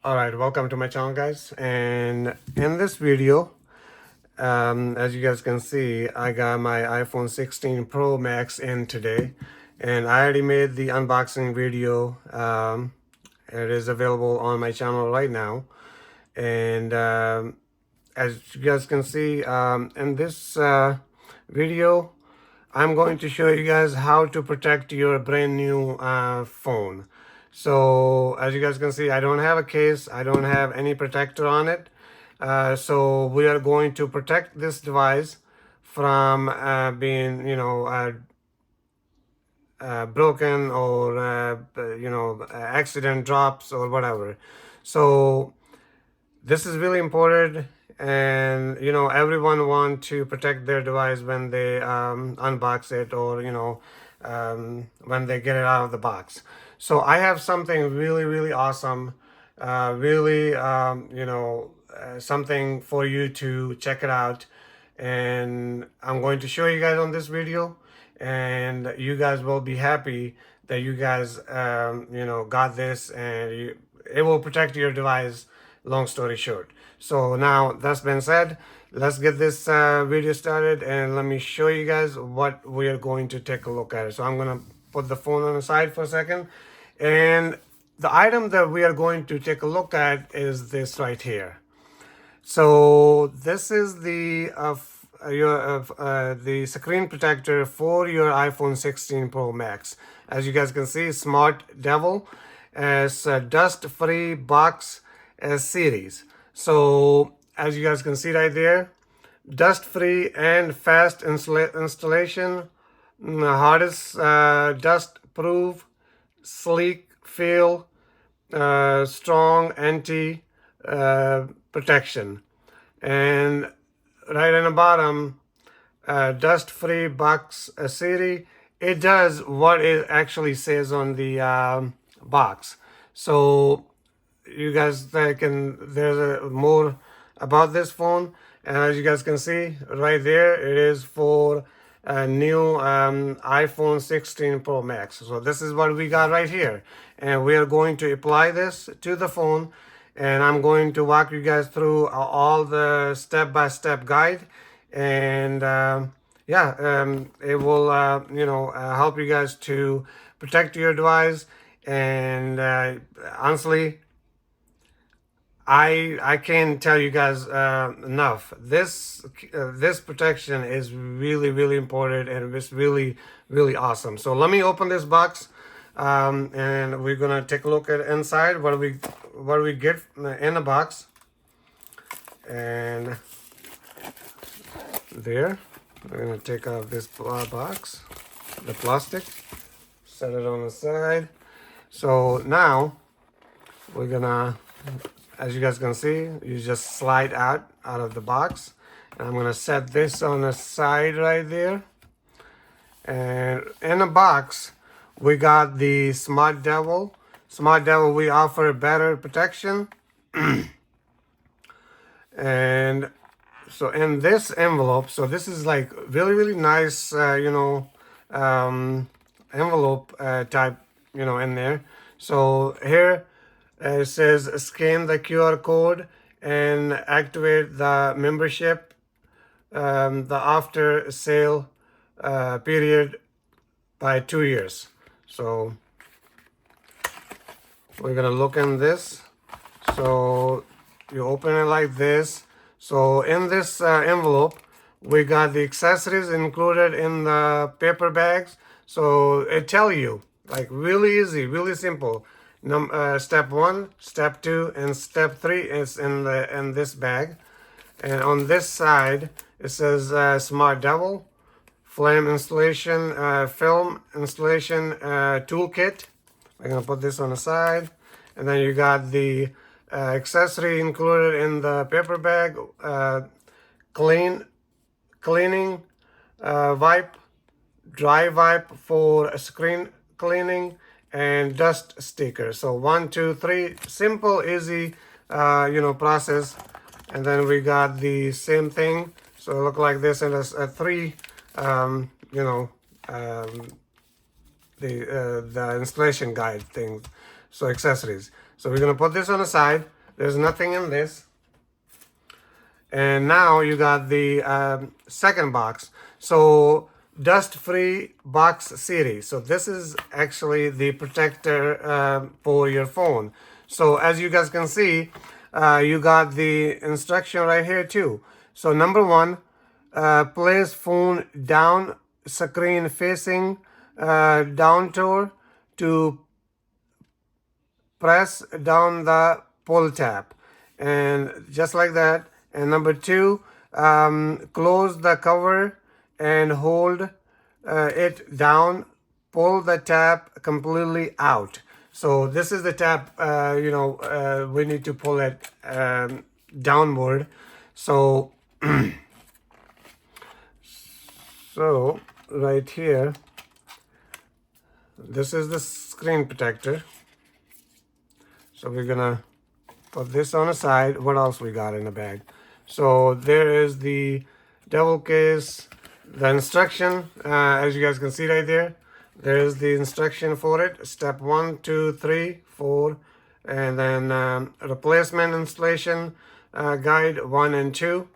Alright, welcome to my channel, guys. And in this video, as you guys can see, I got my iPhone 16 Pro Max in today, and I already made the unboxing video. It is available on my channel right now. And as you guys can see, in this video, I'm going to show you guys how to protect your brand new phone. So as you guys can see, I don't have a case. I don't have any protector on it. So we are going to protect this device from being, broken or, accident drops or whatever. So this is really important, and everyone want to protect their device when they unbox it, or when they get it out of the box. So I have something really awesome, really something for you to check it out, and I'm going to show you guys on this video, and you guys will be happy that you guys got this, and it will protect your device, long story short. So now that's been said, let's get this video started, and let me show you guys what we are going to take a look at. So I'm gonna put the phone on the side for a second, and the item that we are going to take a look at is this right here. So this is the the screen protector for your iPhone 16 Pro Max. As you guys can see, SmartDevil as a dust-free box series. So as you guys can see right there, dust-free and fast installation, hardest dust-proof, sleek feel, strong anti protection. And right in the bottom, dust-free box series. It does what it actually says on the box. So you guys can, there's more about this phone, and as you guys can see right there, it is for a new iPhone 16 Pro Max. So this is what we got right here, and we are going to apply this to the phone, and I'm going to walk you guys through all the step-by-step guide, and it will help you guys to protect your device. And honestly, I can't tell you guys enough. This protection is really important, and it's really awesome. So let me open this box, and we're gonna take a look at inside what we get in the box. And there, we're gonna take out this box, the plastic, set it on the side. So now we're gonna, as you guys can see, you just slide out of the box. And I'm gonna set this on the side right there. And in the box, we got the SmartDevil. SmartDevil, we offer better protection. And so in this envelope, so this is like really nice, envelope type, in there. So here, it says scan the QR code and activate the membership, the after sale period by 2 years. So we're gonna look in this. So you open it like this. So in this envelope, we got the accessories included in the paper bags. So it tell you, like, really easy, really simple. Step 1, step 2, and step 3 is in this bag. And on this side, it says SmartDevil flame installation, film installation toolkit. I'm gonna put this on the side, and then you got the accessory included in the paper bag, cleaning wipe, dry wipe for screen cleaning, and dust sticker. So 1, 2, 3, simple, easy, process. And then we got the same thing. So it look like this, and a 3, the installation guide thing. So accessories. So we're going to put this on the side. There's nothing in this. And now you got the second box. So dust-free box series. So this is actually the protector for your phone. So as you guys can see, you got the instruction right here too. So number one, place phone down, screen facing down to press down the pull tab, and just like that. And number two, close the cover and hold it down, pull the tab completely out. So this is the tab, we need to pull it downward. So so right here, this is the screen protector. So we're gonna put this on the side. What else we got in the bag? So there is the devil case, the instruction, as you guys can see right there. There is the instruction for it. Step 1, 2, 3, 4, and then replacement installation guide 1 and 2,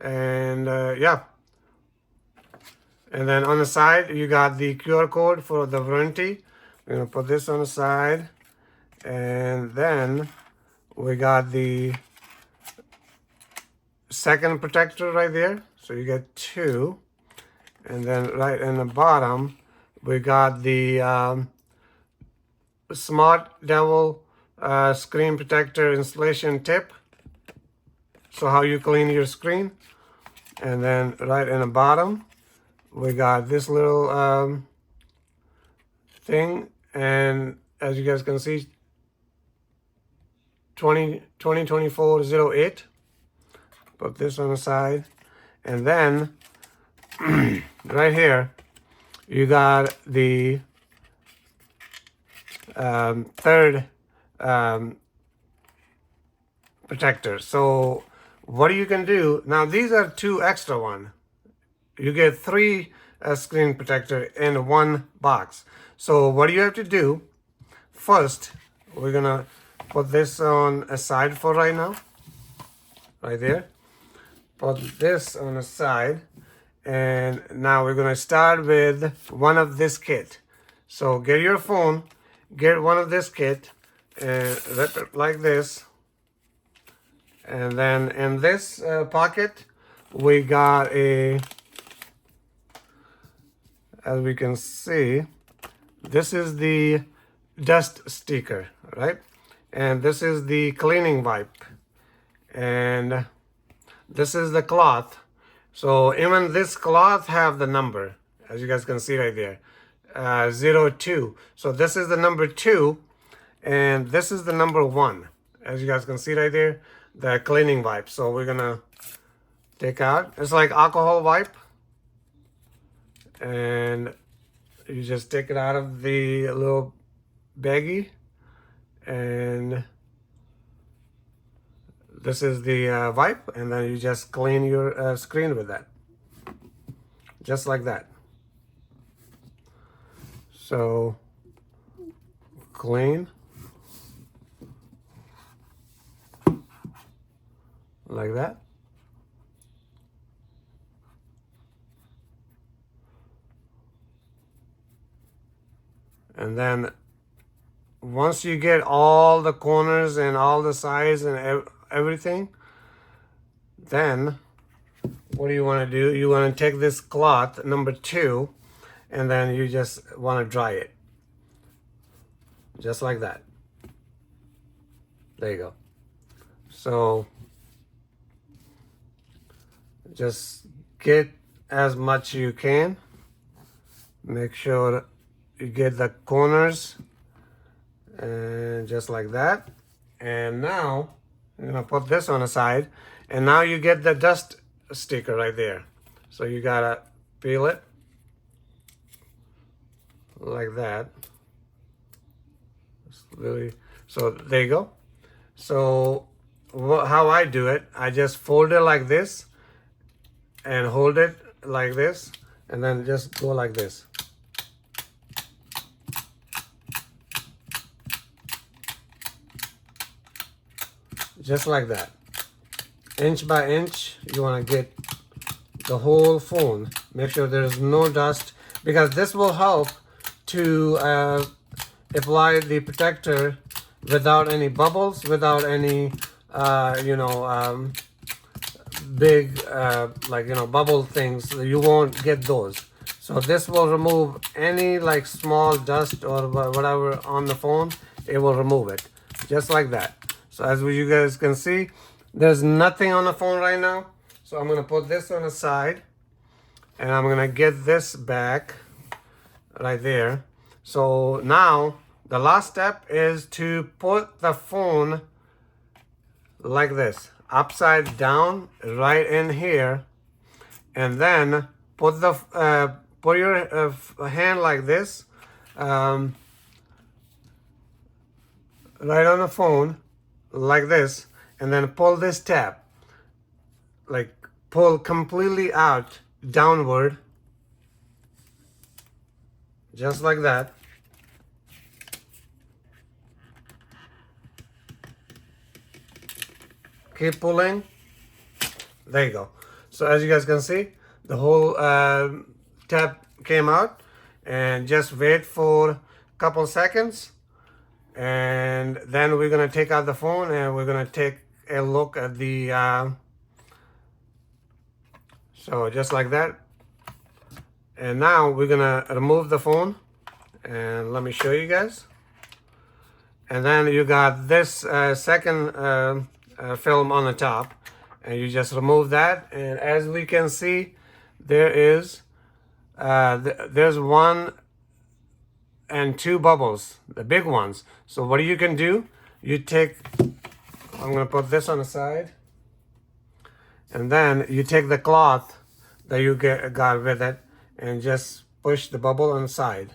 and yeah. And then on the side you got the QR code for the warranty. We're gonna put this on the side, and then we got the second protector right there. So you get two. And then right in the bottom, we got the SmartDevil screen protector installation tip. So how you clean your screen. And then right in the bottom, we got this little thing. And as you guys can see, 2024-08. Put this on the side. And then right here you got the third protector. So what you can do now, these are two extra one. You get three screen protector in one box. So what do you have to do? First, we're gonna put this on a side for right now. Right there. Put this on the side. And now we're gonna start with one of this kit. So get your phone, get one of this kit, and wrap it like this. And then in this pocket, we got a, as we can see, this is the dust sticker, right? And this is the cleaning wipe. And this is the cloth. So even this cloth have the number, as you guys can see right there, 02. So this is the number 2, and this is the number 1, as you guys can see right there, the cleaning wipe. So we're gonna take out. It's like alcohol wipe, and you just take it out of the little baggie, and this is the wipe, and then you just clean your screen with that. Just like that. So, clean. Like that. And then, once you get all the corners and all the sides and everything, then what do you want to do? You want to take this cloth number 2, and then you just want to dry it just like that. There you go. So just get as much you can. Make sure you get the corners, and just like that. And now I'm gonna put this on the side, and now you get the dust sticker right there. So you gotta peel it like that. So there you go. So how I do it, I just fold it like this and hold it like this, and then just go like this. just like that. Inch by inch, you want to get the whole phone. Make sure there's no dust, because this will help to apply the protector without any bubbles, without any big bubble things. You won't get those. So this will remove any like small dust or whatever on the phone. It will remove it just like that. So as you guys can see, there's nothing on the phone right now. So I'm gonna put this on the side, and I'm gonna get this back right there. So now the last step is to put the phone like this, upside down, right in here, and then put your hand like this, right on the phone, like this, and then pull this tab, like pull completely out, downward, just like that. Keep pulling. There you go. So as you guys can see, the whole tab came out, and just wait for a couple seconds, and then we're gonna take out the phone and we're gonna take a look at the so just like that. And now we're gonna remove the phone, and let me show you guys. And then you got this second film on the top, and you just remove that, and as we can see, there is there's one and two bubbles, the big ones. So what you can do, you take, I'm gonna put this on the side, and then you take the cloth that you got with it and just push the bubble on the side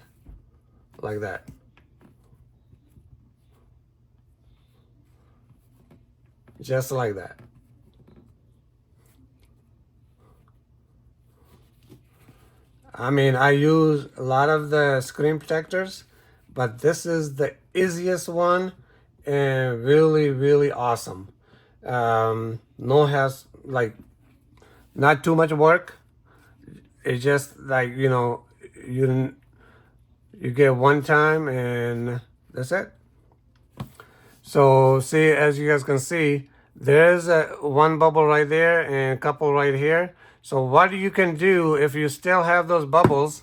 like that. Just like that. I mean, I use a lot of the screen protectors, but this is the easiest one and really, really awesome. No has like not too much work. It's just like, you get one time and that's it. So see, as you guys can see, there's one bubble right there and a couple right here. So what you can do if you still have those bubbles,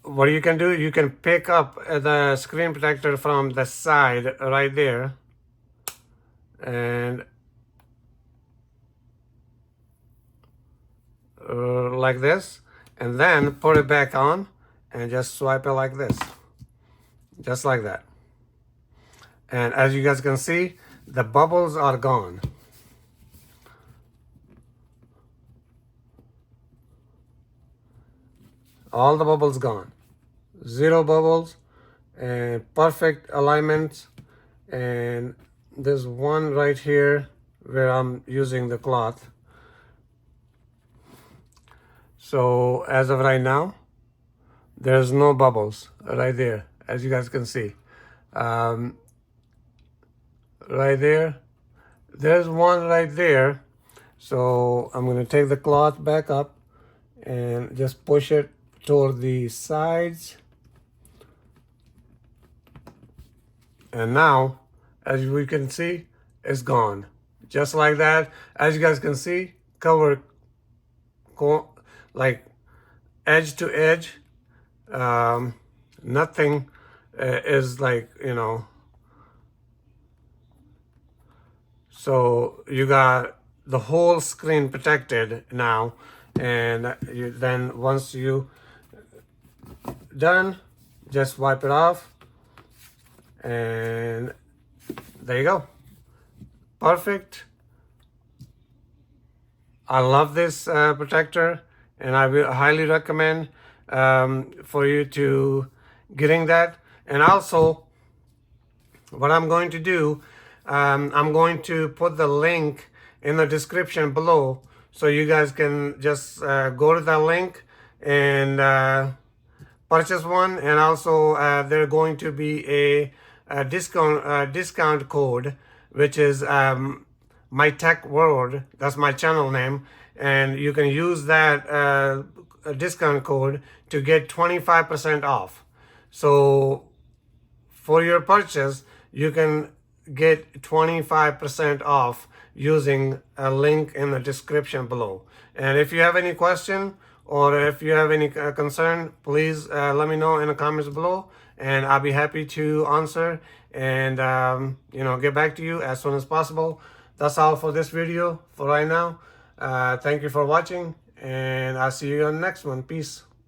what you can do, you can pick up the screen protector from the side right there, and like this, and then put it back on and just swipe it like this, just like that. And as you guys can see, the bubbles are gone. All the bubbles gone. Zero bubbles, and perfect alignment. And there's one right here where I'm using the cloth. So as of right now, there's no bubbles right there, as you guys can see. Right there, there's one right there. So I'm going to take the cloth back up and just push it toward the sides. And now, as we can see, it's gone. Just like that. As you guys can see, cover like edge to edge. Nothing is like, so you got the whole screen protected now. And then once you done, just wipe it off, and there you go. Perfect. I love this protector, and I will highly recommend for you to getting that. And also, what I'm going to do, I'm going to put the link in the description below, so you guys can just go to that link and purchase one, and also there's going to be a discount code, which is mytechworld. That's my channel name, and you can use that discount code to get 25% off. So for your purchase, you can get 25% off using a link in the description below. And if you have any question or if you have any concern, please let me know in the comments below, and I'll be happy to answer and get back to you as soon as possible. That's all for this video for right now. Thank you for watching, and I'll see you on the next one. Peace.